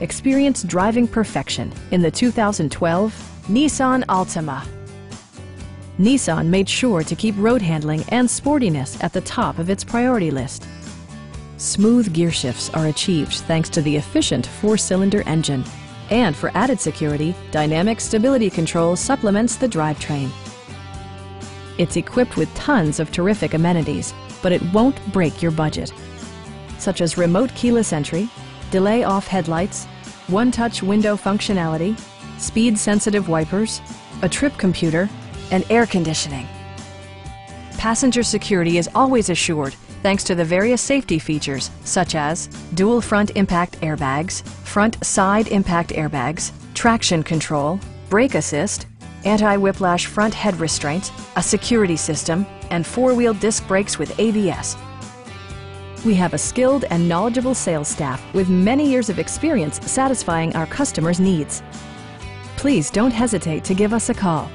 Experience driving perfection in the 2012 Nissan Altima. Nissan made sure to keep road handling and sportiness at the top of its priority list. Smooth gear shifts are achieved thanks to the efficient four-cylinder engine. And for added security, dynamic stability control supplements the drivetrain. It's equipped with tons of terrific amenities, but it won't break your budget, such as remote keyless entry, delay-off headlights, one-touch window functionality, speed-sensitive wipers, a trip computer, and air conditioning. Passenger security is always assured thanks to the various safety features such as dual front impact airbags, front side impact airbags, traction control, brake assist, anti-whiplash front head restraints, a security system, and four-wheel disc brakes with ABS. We have a skilled and knowledgeable sales staff with many years of experience satisfying our customers' needs. Please don't hesitate to give us a call.